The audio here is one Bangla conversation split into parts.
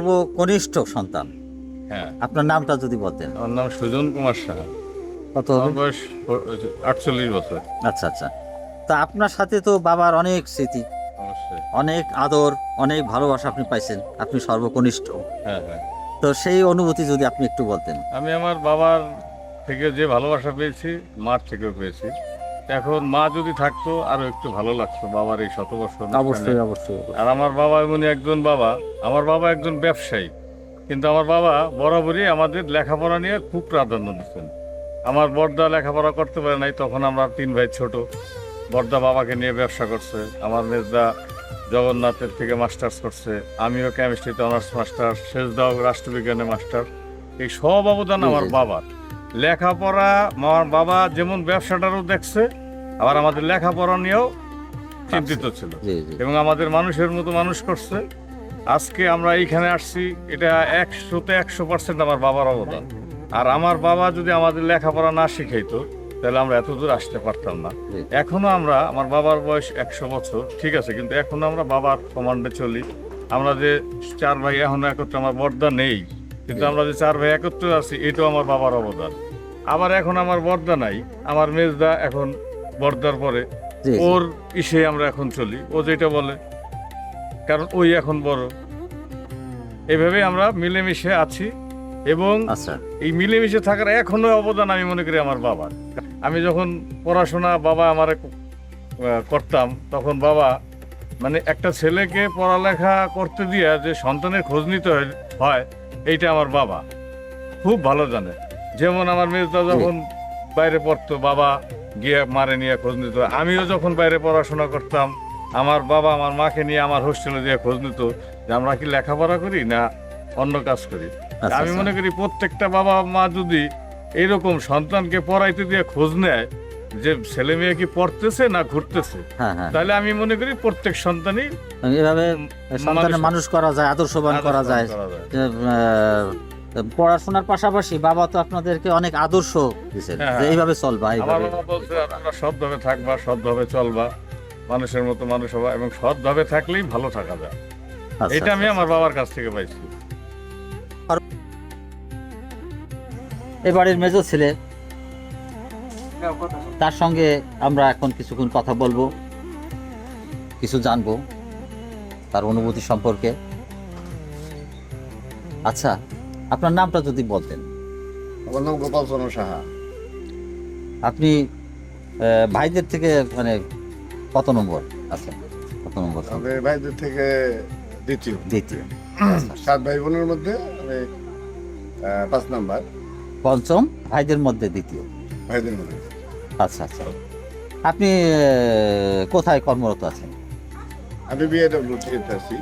সর্বকনিষ্ঠ সন্তান। হ্যাঁ, আপনার নামটা যদি বলতেন। আমার নাম সুজন কুমার সাহা। কত আমার হবে? বয়স 48 বছর। আচ্ছা আচ্ছা। তা আপনার সাথে তো বাবার অনেক স্মৃতি, অবশ্যই। অনেক আদর, অনেক ভালোবাসা আপনি পাইছেন, আপনি সর্বকনিষ্ঠ। হ্যাঁ হ্যাঁ, তো সেই অনুভূতি যদি আপনি একটু বলতেন। আমি আমার বাবার থেকে যে ভালোবাসা পেয়েছি, মার থেকেও পেয়েছি। এখন মা যদি থাকতো আরো একটু ভালো লাগতো বাবার এই শতবর্ষ অনুষ্ঠানে। অবশ্যই অবশ্যই। আর আমার বাবা এমনি একজন বাবা, আমার বাবা একজন ব্যবসায়ী, কিন্তু আমার বাবা বরাবরই আমাদের লেখাপড়া নিয়ে খুব প্রাধান্য দিচ্ছেন। আমার বড়দা লেখাপড়া করতে পারে নাই, তখন আমরা 3 ভাই ছোট। বড়দা বাবাকে নিয়ে ব্যবসা করছে, আমার মেজদা জগন্নাথের থেকে মাস্টার্স করছে, আমিও কেমিস্ট্রিতে অনার্স মাস্টার, শেষদাও রাষ্ট্রবিজ্ঞানে মাস্টার। এই সব অবদান আমার বাবার। লেখাপড়া আমার বাবা যেমন ব্যবসাটারও দেখছে, আবার আমাদের লেখাপড়া নিয়েও চিন্তিত ছিল জি জি। এবং আমাদের মানুষের মতো মানুষ করছে। আজকে আমরা এইখানে আসছি, এটা 100-তে 100% আমার বাবার অবদান। আর আমার বাবা যদি আমাদের লেখাপড়া না শিখাইতো, তাহলে আমরা এত দূর আসতে পারতাম না। জি। এখনো আমরা, আমার বাবার বয়স 100 বছর, ঠিক আছে, কিন্তু এখনো আমরা বাবার কমান্ডে চলি। আমরা যে 4 ভাই এখনো একত্রে, আমার বড়দা নেই, কিন্তু আমরা যে 4 ভাই একত্রে আছি, এটাও আমার বাবার অবদান। আবার এখন আমার বড়দা নাই, আমার মেজদা এখন বড়দার পরে, জি, জি। ওর ইসে আমরা এখন চলি, ও যেটা বলে, কারণ ওই এখন বড়। এভাবে আমরা মিলেমিশে আছি এবং আচ্ছা। এই মিলেমিশে থাকার এখনো অবদান আমি মনে করি আমার বাবার। আমি যখন পড়াশোনা বাবা আমার করতাম, তখন বাবা মানে একটা ছেলেকে পড়ালেখা করতে দিয়ে যে সন্তানের খোঁজ নিতে হয়, এইটা আমার বাবা খুব ভালো জানে। যেমন আমার মেয়েটা যখন বাইরে পড়তো, বাবা গিয়ে মারে নিয়ে খোঁজ নিত। আমিও যখন বাইরে পড়াশোনা করতাম, আমার বাবা আমার মাকে নিয়ে আমার হোস্টেলে দিয়ে খোঁজ নিত যে আমরা কি লেখাপড়া করি না অন্য কাজ করি। আচ্ছা, আমি আচ্ছা। মনে করি প্রত্যেকটা বাবা মা যদি এইরকম সন্তানকে পড়াইতে দিয়ে খোঁজ নেয় যে ছেলে মেয়ে কি পড়তেছে না ঘুরতেছে, হ্যাঁ হ্যাঁ। তাহলে আমি মনে করি প্রত্যেক সন্তানই এভাবে সন্তানের মানুষ করা যায়, আদর্শবান করা যায়। যে, পড়াশোনার পাশাপাশি বাবা তো আপনাদেরকে অনেক আদর্শ দিয়েছেন হ্যাঁ, যে হ্যাঁ। এইভাবে চলবা, আমার এইভাবে। বাবা বলছে আপনারা সৎভাবে থাকবা, সৎভাবে চলবা, মানুষের মতো মানুষ হবা এবং সৎভাবে থাকলেই ভালো থাকা যায়। আচ্ছা, এটা আমি আচ্ছা। আমার বাবার কাছ থেকে পাইছি। এবারের মেজো ছেলে, তার সঙ্গে আমরা এখন কিছুক্ষণ কথা বলবো, কিছু জানবো তার অনুভূতি সম্পর্কে। আচ্ছা, আপনার নামটা যদি বলতেন। আমার নাম গোপাল চন্দ্র সাহা। আপনি ভাইদের থেকে মানে কত নম্বর আছেন? কত নম্বর? আমি ভাইদের থেকে দ্বিতীয়। দ্বিতীয়। 7 ভাই বোনের মধ্যে আমি 5 নাম্বার পঞ্চম, ভাইদের মধ্যে দ্বিতীয়। ভাইদের মধ্যে। আচ্ছা আচ্ছা। আপনি কোথায় কর্মরত আছেন? আমি বিএডব্লিউটিতে আছি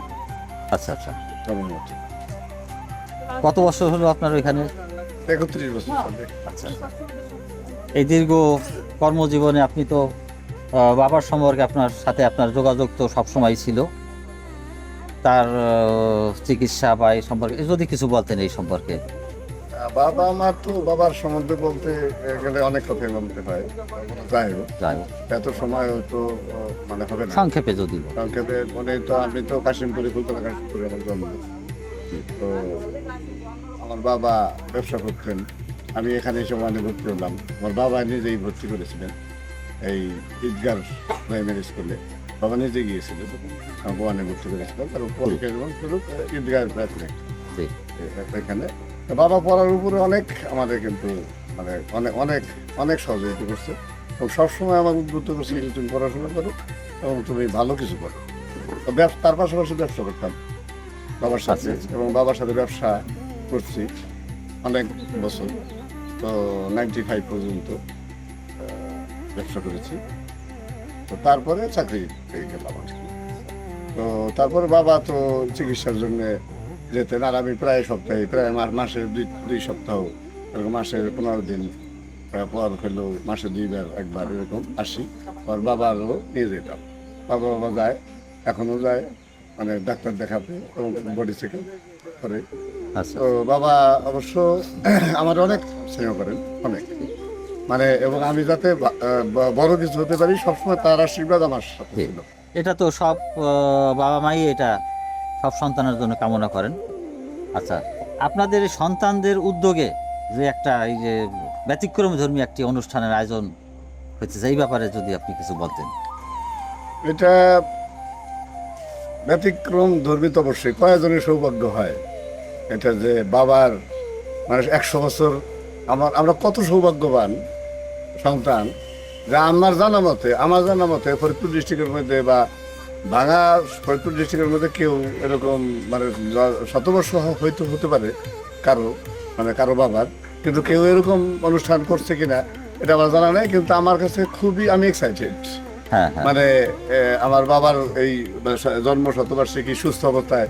আচ্ছা আচ্ছা। কর্মরত। কত বছর হলো আপনার ওইখানে? 31 বছর চলে। আচ্ছা আচ্ছা। এই দীর্ঘ কর্মজীবনে আপনি তো বাবার সম্পর্কে আপনার সাথে আপনার যোগাযোগ তো সবসময় ছিল। তার চিকিৎসা বা এই সম্পর্কে যদি কিছু বলতেন এই সম্পর্কে। বাবা আমার তো বাবার সম্বন্ধে বলতে গেলে অনেক কথাই বলতে হয়। যাই হোক, যাই হোক, এত সময় হয়তো মানে হবে না। সংক্ষেপে যদি বলেন। সংক্ষেপে মানে তো আমি তো কাশিমপুরে ফুলতলা কাশিমপুরে আমার জন্ম। তো আমার বাবা ব্যবসা করতেন, আমি এখানে এসে ওয়ানে ভর্তি হলাম। আমার বাবা নিজেই ভর্তি করেছিলেন এই ঈদগার প্রাইমারি স্কুলে। বাবা নিজে গিয়েছিল, আমাকে ওয়ানে ভর্তি করেছিলেন। তার পরীক্ষা এবং ঈদগার প্রাথমিক জি। এখানে। তো বাবা পড়ার উপরে অনেক আমাদের কিন্তু মানে অনেক অনেক অনেক সহযোগিতা করছে এবং সবসময় আমাকে উদ্বুদ্ধ করছে যে তুমি পড়াশোনা করো এবং তুমি ভালো কিছু করো। তো তার পাশাপাশি ব্যবসা করতাম বাবার সাথে এবং বাবার সাথে ব্যবসা করছি অনেক বছর। তো 95 পর্যন্ত ব্যবসা করেছি। তো তারপরে চাকরি পেয়ে গেলাম আর কি। তো তারপরে বাবা তো চিকিৎসার জন্য যেতেন, আর আমি প্রায় সপ্তাহে, প্রায় মাসে দুই সপ্তাহ, এরকম মাসে 15 দিন পর হলেও মাসে 2 বার 1 বার এরকম আসি। আর বাবারও নিয়ে যেতাম। বাবা যায়, এখনো যায়, মানে ডাক্তার দেখাতে এবং বডি চেক করে। আচ্ছা। তো বাবা অবশ্য আমার অনেক স্নেহ করেন, অনেক, মানে এবং আমি যাতে বড় কিছু হতে পারি সবসময় তার আশীর্বাদ আমার সাথে ছিল। এটা তো সব বাবা মাই এটা সব সন্তানের জন্য কামনা করেন। আচ্ছা, আপনাদের এই সন্তানদের উদ্যোগে যে একটা এই যে ব্যতিক্রমধর্মী একটি অনুষ্ঠানের আয়োজন হয়েছে, এই ব্যাপারে যদি আপনি কিছু বলতেন। এটা ব্যতিক্রম ধর্মী তো অবশ্যই কয়েকজনের সৌভাগ্য হয় এটা যে বাবার মানে 100 বছর আমরা কত সৌভাগ্যবান সন্তান যে আমার জানা মতে ফরিদপুর ডিস্ট্রিক্টের মধ্যে বা ভাঙা ফরিদপুর ডিস্ট্রিক্টের মধ্যে কেউ এরকম মানে শতবর্ষ হতে পারে কারো বাবার, কিন্তু কেউ এরকম অনুষ্ঠান করছে কিনা এটা আমার জানা নেই, কিন্তু আমার কাছে খুবই আমি এক্সাইটেড। হ্যাঁ হ্যাঁ, মানে আমার বাবার এই মানে জন্ম শতবার্ষিকী সুস্থ অবস্থায়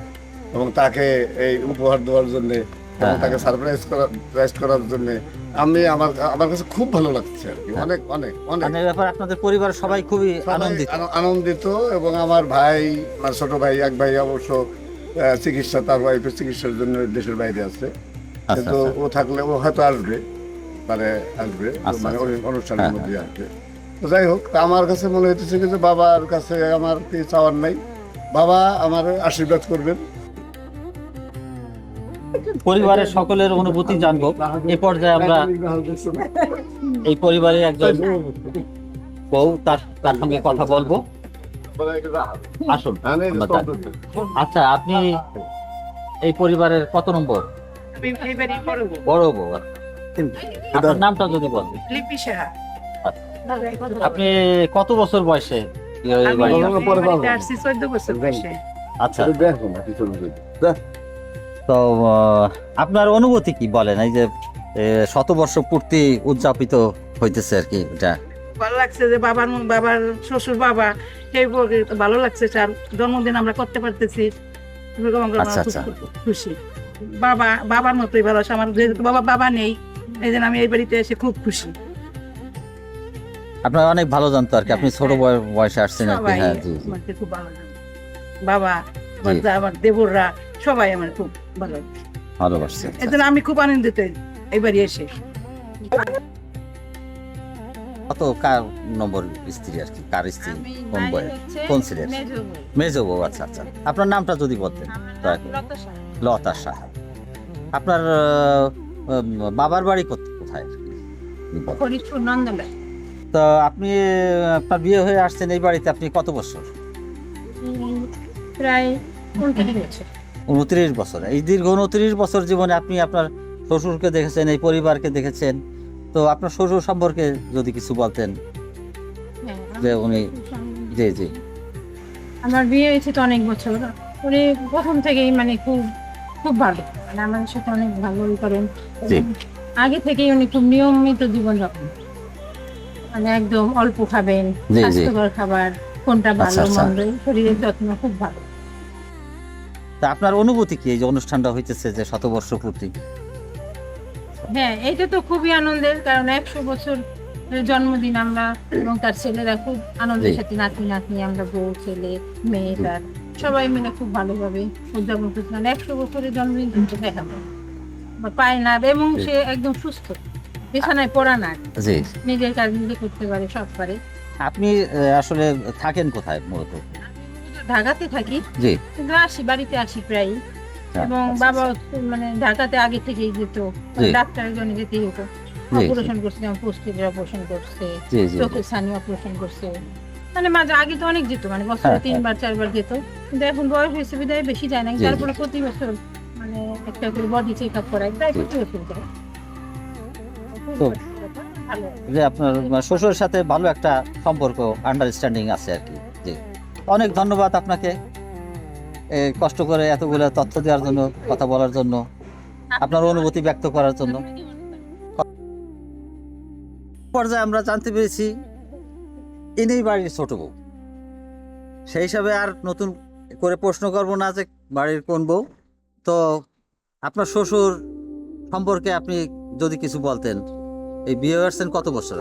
এবং তাকে এই উপহার দেওয়ার জন্য এবং তাকে সারপ্রাইজ করার জন্য আমার কাছে খুব ভালো লাগছে আর কি, অনেক অনেক অনেক মানে এই ব্যাপারে আপনাদের পরিবারের সবাই খুবই আনন্দিত। আনন্দিত। এবং আমার ভাই আমার ছোট ভাই এক ভাই অবশ্য চিকিৎসা, তার ওয়াইফের চিকিৎসার জন্য দেশের বাইরে আছে, আচ্ছা, কিন্তু ও থাকলে ও হয়তো আসবে মানে আচ্ছা, ওই অনুষ্ঠানের হ্যাঁ, মধ্যে আসবে। তো যাই হোক, তা আমার কাছে মনে হইতেছে যে বাবার কাছে আমার কিছু চাওয়ার নাই, বাবা আমার আশীর্বাদ করবেন। পরিবারের সকলের অনুভূতি জানবো এ পর্যায়ে আমরা এই পরিবারের একজন বউ তার সঙ্গে কথা বলবো। আসুন আমরা যাই। আচ্ছা, আপনি এই পরিবারের কত নম্বর? বড় বউ। আপনার নামটা যদি বলেন। লিপি সাহা। আপনি কত বছর বয়সে এই বাড়ি আসলেন? পরে বলবো। বাড়িতে আসছি 14 বছর বয়সে। আচ্ছা, তো আপনার অনুভূতি কি বলেন, এই যে শতবর্ষ পূর্তি উদযাপিত হইতেছে আর কি, এটা ভালো লাগছে যে বাবার শ্বশুর বাবা সেই বউকে ভালো লাগছে, তার জন্মদিন আমরা করতে পারতেছি, এরকম আমরা আচ্ছা, খুব আচ্ছা। খুশি। বাবার মতোই ভালোবাসা আমার, যেহেতু বাবা নেই এই জন্য আমি এই বাড়িতে এসে খুব খুশি। আপনার অনেক ভালো জানতো আর কি, আপনি ছোট বয়সে আসছেন আর কি। সবাই হ্যাঁ, জি জি, আমাকে খুব ভালো লাগে, বাবা জি। আমার দেবররা সবাই আমার খুব ভালো, ভালোবাসছেন। এই জন্য আমি খুব আনন্দিত এই বাড়ি এসে। কত কার নম্বর স্ত্রী আর কি, কার স্ত্রী, কোন বয়স, কোন ছেলের? মেজো বউ। আচ্ছা আচ্ছা, আপনার নামটা যদি বলতেন দয়া করে। লতা সাহা। আপনার বাবার বাড়ি কোথায়? ফরিদপুর নন্দলায়। তো আপনি আপনার বিয়ে হয়ে আসছেন এই বাড়িতে, আপনি কত বছর? প্রায় 29 বছর। 29 বছর। এই দীর্ঘ 29 বছর জীবনে আপনি আপনার শ্বশুরকে দেখেছেন, এই পরিবারকে দেখেছেন, তো আপনার শ্বশুর সম্পর্কে যদি কিছু বলতেন যে উনি। জি জি, আমার বিয়ে হয়েছে তো অনেক বছর, উনি প্রথম থেকেই মানে খুব খুব ভালো, মানে আমাদের সাথে অনেক ভালোই করেন। জি। আগে থেকেই উনি খুব নিয়মিত জীবনযাপন, মানে একদম অল্প খাবেন, জি, জি। স্বাস্থ্যকর খাবার, কোনটা ভালো আচ্ছা, আচ্ছা। মন্দ, শরীরের যত্ন খুব ভালো। তা আপনার অনুভূতি কি এই যে অনুষ্ঠানটা হইতেছে যে শতবর্ষ পূর্তি? হ্যাঁ, এটা তো খুবই আনন্দের, কারণ 100 বছর জন্মদিন আমরা এবং তার ছেলেরা খুব আনন্দের জি। সাথে নাতনি আমরা বউ ছেলে মেয়ে তার সবাই মিলে খুব ভালোভাবে উদযাপন করছি। 100 বছরের জন্মদিন কিন্তু দেখাবো পায় না, এবং সে একদম সুস্থ, বিছানায় পড়া না, জি। নিজের কাজ নিজে করতে পারে, সব পারে। আপনি আসলে থাকেন কোথায় মূলত? ঢাকাতে থাকি, জি। কিন্তু আসি, বাড়িতে আসি প্রায়। এবং আচ্ছা, বাবা মানে ঢাকাতে আগে থেকেই যেত, জি। ডাক্তারের জন্য যেতেই হতো। জি, অপারেশন করছে, যেমন পুষ্টির অপারেশন করছে, জি জি, চোখের ছানি অপারেশন করছে, মানে মাঝে আগে তো অনেক যেত, মানে বছরে হ্যাঁ, 3বার 4বার যেত, কিন্তু এখন বয়স হয়েছে বিদায় বেশি যায় না। জি, জি। তারপরে প্রতি বছর মানে একটা করে বডি চেক আপ করায়, প্রায় প্রতি বছর করে। তো ভালো। যে আপনার শ্বশুরের সাথে ভালো একটা সম্পর্ক, আন্ডারস্ট্যান্ডিং আছে আর কি। জি, অনেক ধন্যবাদ আপনাকে কষ্ট করে এতগুলো তথ্য দেওয়ার জন্য, কথা বলার জন্য, আপনার অনুভূতি ব্যক্ত করার জন্য। পর্যায়ে আমরা জানতে পেরেছি ইনি বাড়ির ছোট বউ। সেই হিসাবে আর নতুন করে প্রশ্ন করব না যে বাড়ির কোন বউ। তো আপনার শ্বশুর সম্পর্কে আপনি যদি কিছু বলতেন, এই বিয়ে হয়েছেন কত বছর?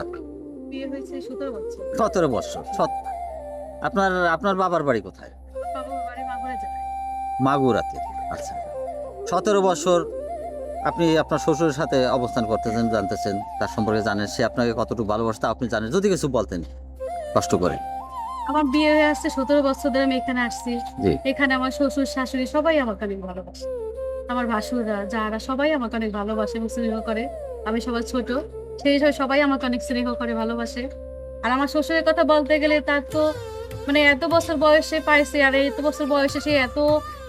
বিয়ে হয়েছে 17 বছর। 17 বছর। আপনার বাবার বাড়ি কোথায়? বাবার বাড়ি মাগুরা জেলায়। মাগুরাতে। আচ্ছা, 17 বছর আপনি আপনার শ্বশুরের সাথে অবস্থান করতেছেন, জানতেছেন, তার সম্পর্কে জানেন, সে আপনাকে কতটুকু ভালোবাসতে আপনি জানেন, যদি কিছু বলতেন কষ্ট করে। আমার বিয়ে হয়ে আসছে 17 বছর ধরে আমি এখানে আসছি। জি। এখানে আমার শ্বশুর শাশুড়ি সবাই আমাকে অনেক ভালোবাসে, আমার ভাসুররা যারা সবাই আমাকে অনেক ভালোবাসে এবং স্নেহ করে। আমি সবার ছোট, সেই হিসেবে সবাই আমাকে অনেক স্নেহ করে, ভালোবাসে। আর আমার শ্বশুরের কথা বলতে গেলে তার তো মানে এত বছর বয়সে পাইছে, আর এত বছর বয়সে সে এত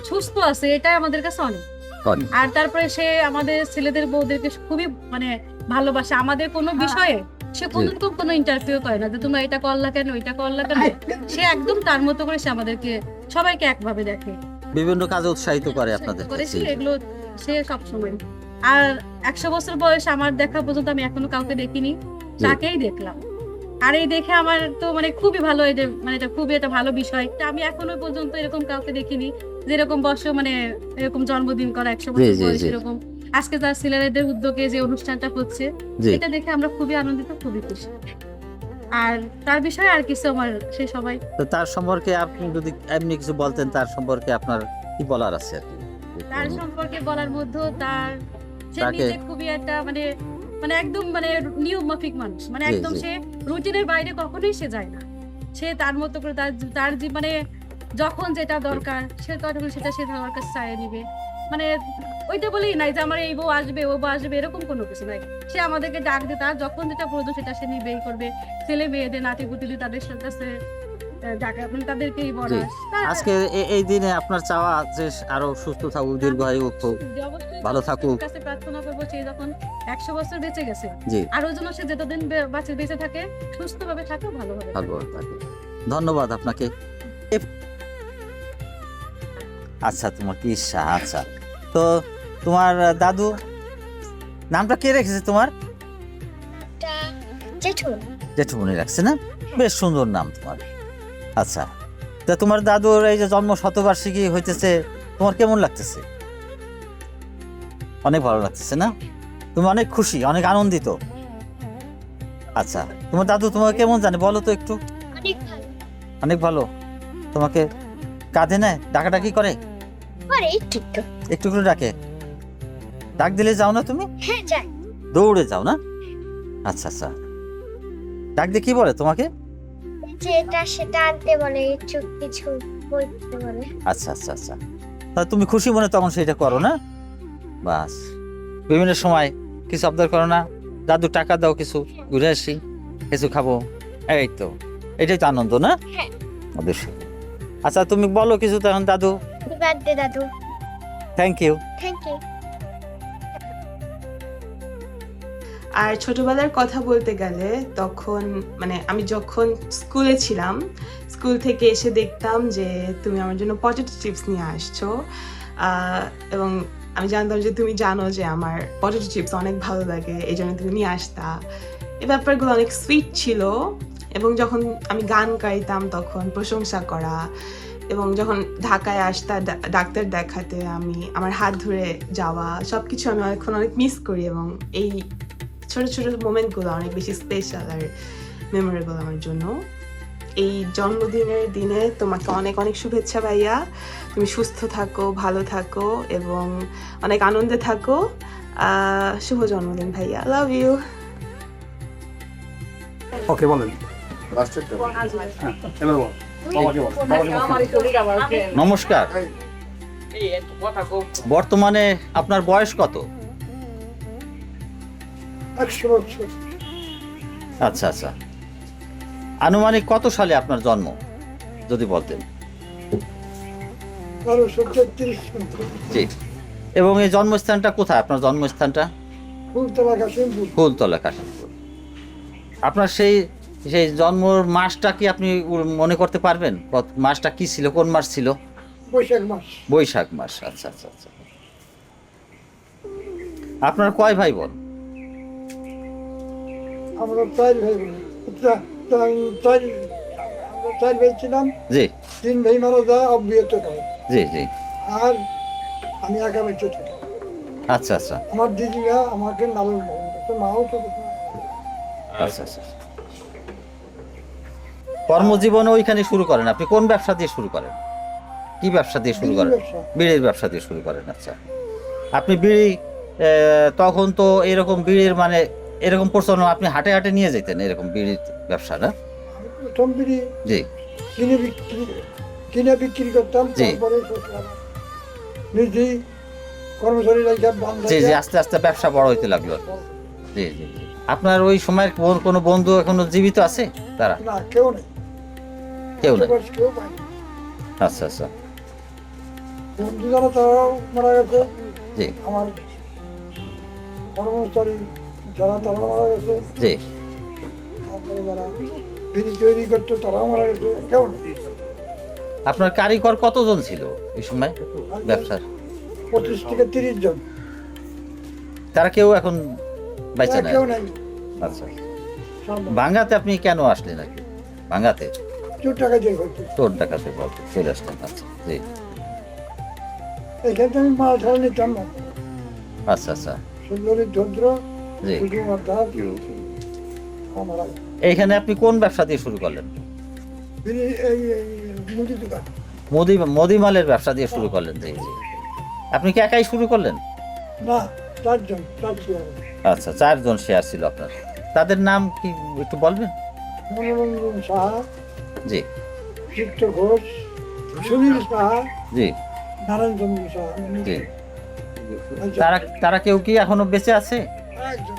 সুস্থ আছে, এটাই আমাদের কাছে অনেক। অনেক। আর তারপরে সে আমাদের ছেলেদের বউদেরকে খুবই মানে ভালোবাসে। আমাদের কোনো বিষয়ে সে কোনো ইন্টারভিউ করে না যে তোমরা এটা করলা কেন, এটা করলা কেন। সে একদম তার মতো করে সে আমাদেরকে সবাইকে একভাবে দেখে, বিভিন্ন কাজে উৎসাহিত করে আপনাদের। করেছে এগুলো সে সবসময়। আর 100 বছর বয়স আমার দেখা পর্যন্ত আমি এখনো কাউকে দেখিনি, তাকেই দেখলাম। আর এই দেখে আমার তো মানে খুবই ভালো, এই যে মানে এটা খুবই একটা ভালো বিষয়। আমি এখনো পর্যন্ত এরকম কাউকে দেখিনি যেরকম বয়স মানে এরকম জন্মদিন করা 100 বছর বয়স এরকম। আজকে তার ছেলেদের উদ্যোগে যে অনুষ্ঠানটা হচ্ছে, এটা দেখে আমরা খুবই আনন্দিত, খুবই খুশি। আর তার বিষয়ে আর কিছু আমার সে সবাই। তো তার সম্পর্কে আপনি যদি এমনি কিছু বলতেন, তার সম্পর্কে আপনার কি বলার আছে আর কি? তার সম্পর্কে বলার মধ্যে তার সে নিজে খুবই একটা মানে মানে একদম মানে নিয়ম মাফিক মানুষ, মানে একদম সে রুটিনের বাইরে কখনোই সে যায় না। সে তার মতো করে তার মানে যখন যেটা দরকার সে তখন সেটা সে আমার কাছে চাইয়ে নিবে। মানে ওইটা বলেই নাই যে আমার এই বউ আসবে ও বউ আসবে, এরকম কোনো কিছু নাই। সে আমাদেরকে ডাক দিয়ে তার যখন যেটা প্রয়োজন সেটা সে নিবেই করবে। ছেলে মেয়েদের নাতি পুতিদের তাদের কাছে তাদেরকেই বড়। আজকে এই দিনে আপনার চাওয়া যে আরো সুস্থ থাকুক, দীর্ঘায়ু হোক, ভালো থাকুক। কাছে প্রার্থনা করবো সে যখন 100 বছর বেঁচে গেছে, জি, আরো যেন সে যতদিন বেঁচে থাকে সুস্থভাবে থাকে, ভালোভাবে থাকে। ধন্যবাদ আপনাকে। আচ্ছা, তোমার কি ইচ্ছা? আচ্ছা, তো তোমার দাদু নামটা কে রেখেছে তোমার? জেঠুমনি রাখছে না? বেশ সুন্দর নাম তোমার। আচ্ছা, তা তোমার দাদুর এই যে জন্ম শতবার্ষিকী হইতেছে, তোমার কেমন লাগতেছে? অনেক ভালো লাগতেছে না? তুমি অনেক খুশি, অনেক আনন্দিত? আচ্ছা, তোমার দাদু তোমাকে কেমন জানে বলো তো একটু? অনেক ভালো। তোমাকে কাঁধে নেয়, ডাকাডাকি করে? একটু করে ডাকে? ডাক দিলে যাও না তুমি? দৌড়ে যাও না? আচ্ছা আচ্ছা, ডাক দিয়ে কি বলে তোমাকে? যেটা সেটা আনতে বলে, কিছু বলতে বলে। আচ্ছা আচ্ছা আচ্ছা, তাহলে তুমি খুশি মনে তখন সেটা করো না? বাস, বিভিন্ন সময় কিছু আবদার করো না, দাদু টাকা দাও কিছু ঘুরে আসি, কিছু খাবো, এই তো এটাই তো আনন্দ না? অবশ্যই। আচ্ছা, তুমি বলো কিছু তখন দাদু। বার্থডে দাদু। Thank you. Thank you. আর ছোটবেলার কথা বলতে গেলে তখন মানে আমি যখন স্কুলে ছিলাম, স্কুল থেকে এসে দেখতাম যে তুমি আমার জন্য পটেটো চিপস নিয়ে আসছো, এবং আমি জানতাম যে তুমি জানো যে আমার পটেটো চিপস অনেক ভালো লাগে, এই জন্য তুমি নিয়ে আসতা। এই ব্যাপারগুলো অনেক সুইট ছিল। এবং যখন আমি গান গাইতাম তখন প্রশংসা করা, এবং যখন ঢাকায় আসতা ডাক্তার দেখাতে আমি আমার হাত ধরে যাওয়া, সব কিছু আমি এখন অনেক মিস করি। এবং এই ছোট ছোট মোমেন্টগুলো অনেক বেশি স্পেশাল আর মেমোরেবল আমার জন্য। এই জন্মদিনের দিনে তোমাকে অনেক অনেক শুভেচ্ছা ভাইয়া। তুমি সুস্থ থাকো, ভালো থাকো এবং অনেক আনন্দে থাকো। শুভ জন্মদিন ভাইয়া, লাভ ইউ। ওকে, বলেন। নমস্কার। বর্তমানে আপনার বয়স কত? 100 বছর। আচ্ছা আচ্ছা, আনুমানিক কত সালে আপনার জন্ম যদি বলতেন? 1233। জি, এবং এই জন্মস্থানটা কোথায়? আপনার জন্মস্থানটা? ফুলতলা কাশিমপুর। ফুলতলা কাশিমপুর। আপনার সেই সেই জন্মর মাসটা কি আপনি মনে করতে পারবেন? মাসটা কি ছিল, কোন মাস ছিল? বৈশাখ মাস। বৈশাখ মাস। আচ্ছা আচ্ছা আচ্ছা। আপনার কয় ভাই বোন? আমরা 4 ভাই বোন। আমরা 4 ভাই ছিলাম। জি 3 ভাই মারা যায় অবিহত হয়। জি জি। আর আমি একা বেঁচে থাকি। আচ্ছা আচ্ছা আমার দিদিরা আমাকে লালন পালন করতো, মাও তো। আচ্ছা আচ্ছা। কর্মজীবন ওইখানে শুরু করেন আপনি? কোন ব্যবসা দিয়ে শুরু করেন? কি ব্যবসা দিয়ে শুরু করেন? বিড়ির ব্যবসা দিয়ে শুরু করেন। আচ্ছা, আপনি বিড়ি তখন তো এরকম বিড়ির মানে এরকম প্রচলন, আপনি হাটে হাটে নিয়ে যেতেন এরকম বিড়ির ব্যবসা না? প্রথম বিড়ি জি কিনে বিক্রি করতাম। জি। তারপরে নিজেই কর্মচারী রাখা বন্ধ জি জি, আস্তে আস্তে ব্যবসা বড় হইতে লাগলো। জি জি জি। আপনার ওই সময়ের কোনো বন্ধু এখনো জীবিত আছে? তারা না কেউ নেই, কেউ নেই। আশেপাশে কেউ পায়নি। আচ্ছা আচ্ছা। বন্ধু যারা তারাও মারা গেছে, জি আমার কর্মচারী যারা তারা মারা গেছে, জি। তারপরে যারা বিড়ি তৈরি করতো তারাও মারা গেছে, কেউ নেই। আপনার কারিগর কতজন ছিল এই সময় ব্যবসার? 25 থেকে 30 জন, তারা কেউ এখন বাইচা নাই? কেউ নেই। আচ্ছা। সব ভাঙ্গাতে আপনি কেন আসলেন আর কি? ভাঙ্গাতে চোর টাকা দিয়ে করতো। চোর ডাকাতে চলে আসলেন। আচ্ছা জি। এখান থেকে আমি মাল ছাড়া নিতাম না, আচ্ছা আচ্ছা সুন্দরী ধৈর্য জি। শুধু অর্থাৎ আমার এইখানে আপনি কোন ব্যবসা দিয়ে শুরু করলেন? এই মুদি দোকান। মুদি মালের ব্যবসা দিয়ে শুরু করলেন। জি জি। আপনি কি একাই শুরু করলেন? না, 4 জন, 4 জন। আচ্ছা, 4 জন শেয়ার ছিল আপনার। তাদের নাম কি একটু বলবেন? মনোরঞ্জন সাহা, জি চিত্ত ঘোষ, সুনীল সাহা, জি নারায়ণ চন্দ্র সাহা। জি। তারা কেউ কি এখনো বেঁচে আছে? একজন,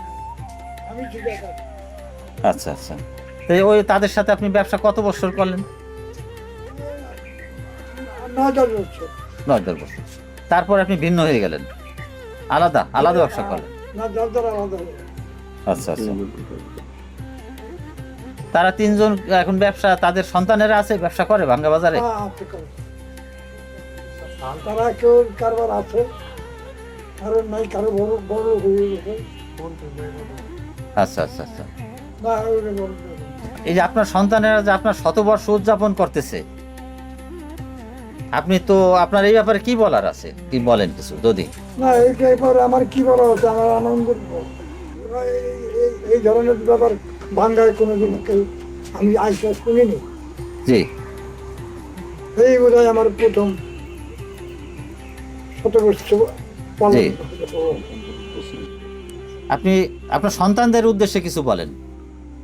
আমি ঠিক আছে। আচ্ছা আচ্ছা। তো ওই তাদের সাথে আপনি ব্যবসা কত বছর করলেন? 9-10 বছর। 9-10 বছর। তারপর আপনি ভিন্ন হয়ে গেলেন, আলাদা আলাদা ব্যবসা করলেন। না, যার আলাদা হয়ে গেছে। আচ্ছা আচ্ছা। তারা 3 জন এখন ব্যবসা, তাদের সন্তানেরা আছে, ব্যবসা করে ভাঙ্গা বাজারে? হ্যাঁ, আছে করে। তারা কেউ কারবার আছে, কারো নাই, কারো বড় বড় হয়ে গেছে। আচ্ছা আচ্ছা আচ্ছা। না, ওরে বড় বড়। এই যে আপনার সন্তানেরা যে আপনার শতবর্ষ উদযাপন করতেছে, আপনি তো আপনার এই ব্যাপারে কি বলার আছে, কি বলেন কিছু যদি? না, এই পরে আমার কি বলা হচ্ছে, আমার আনন্দ। এই ধরনের ব্যাপার বাংলায় কোনোদিন কেউ আমি আইসা শুনিনি। জি এই বোধহয় আমার প্রথম শতবর্ষ পালন। জি। আপনি আপনার সন্তানদের উদ্দেশ্যে কিছু বলেন,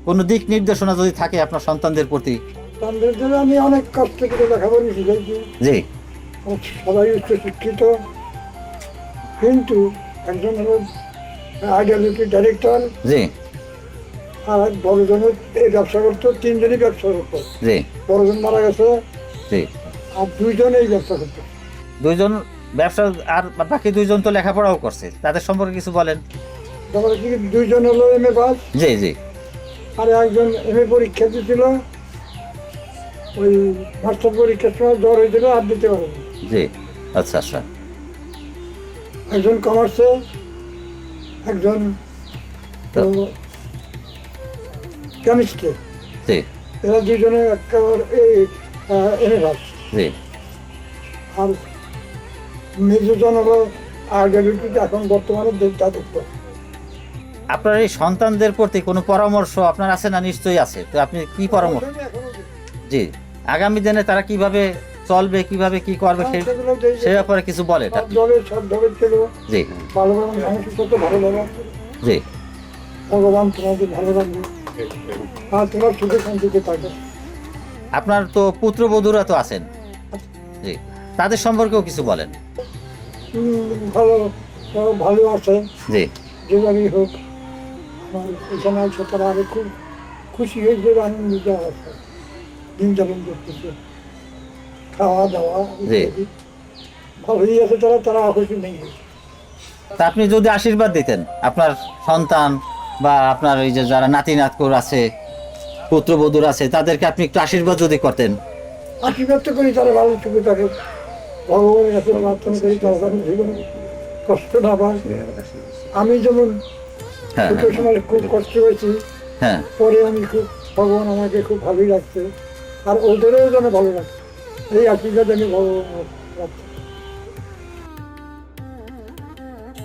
কোনো দিক নির্দেশনা যদি থাকে আপনার সন্তানদের প্রতি? তাদের জন্য আমি অনেক কষ্ট করে লেখাপড়া শিখেছি, জি সবাই উচ্চ শিক্ষিত, কিন্তু একজন হলো আইডিয়ালিটি ডাইরেক্টর, জি আর এক বড়জনের এই ব্যবসা করতো। 3 জনই ব্যবসা করতো। জি বড়জন মারা গেছে, জি। আর 2 জন এই ব্যবসা করতো। 2 জন ব্যবসা, আর বাকি 2 জন তো লেখাপড়াও করছে, তাদের সম্পর্কে কিছু বলেন? তারপরে কি 2 জন হলো MA পাস, জি জি আর একজন MA পরীক্ষা দিয়েছিল, ওই মাস্টার পরীক্ষার সময় জ্বর হয়েছিল, আর দিতে পারেনি। জি। আচ্ছা আচ্ছা একজন কমার্সে, একজন কেমিস্ট্রি। জি এরা 2 জনে একেবারে MA পাস। জি। আর মেজজন হলো আইডিয়ালিটি, এখন বর্তমানে দেবতা দেখতো। আপনার এই সন্তানদের প্রতি কোনো পরামর্শ আপনার আছে না? নিশ্চয়ই আছে। তো আপনি কি পরামর্শ? জি, আগামী দিনে তারা কিভাবে চলবে, কিভাবে কি করবে, সে ব্যাপারে কিছু বলে? সব দলের ছিল জি ভালো ভালো মানুষ করতে ভালো লাগে। জি। ভগবান তোমাকে ভালো রাখবে, আর তোমার সুখে শান্তিতে থাকে। আপনার তো পুত্রবধূরা তো আছেন, জি, তাদের সম্পর্কেও কিছু বলেন? ভালো, ভালো আছে, জি যেভাবেই হোক। আমার এখানে আছে, তারা আরো খুব খুশি হয়েছে, আনন্দিত আছে, দিন যাপন করতেছে, খাওয়া দাওয়া ইত্যাদি ভালোই আছে। তারা খুশি নেই। তা আপনি যদি আশীর্বাদ দিতেন আপনার সন্তান বা আপনার ওই যে যারা নাতি নাতকুর আছে, পুত্রবধূর আছে, তাদেরকে আপনি একটু আশীর্বাদ যদি করতেন? আশীর্বাদ তো করি তারা ভালো সুখে থাকে, ভগবানের কাছে প্রার্থনা করি তারা যেন জীবনে কষ্ট না পায়। আমি যেমন হ্যাঁ ছোট সময় খুব কষ্ট হয়েছি, হ্যাঁ। পরে আমি খুব, ভগবান আমাকে খুব ভালোই রাখছে, আর ওদেরও যেন ভালো রাখছে, এই আশীর্বাদ আমি ভগবানের রাখছি।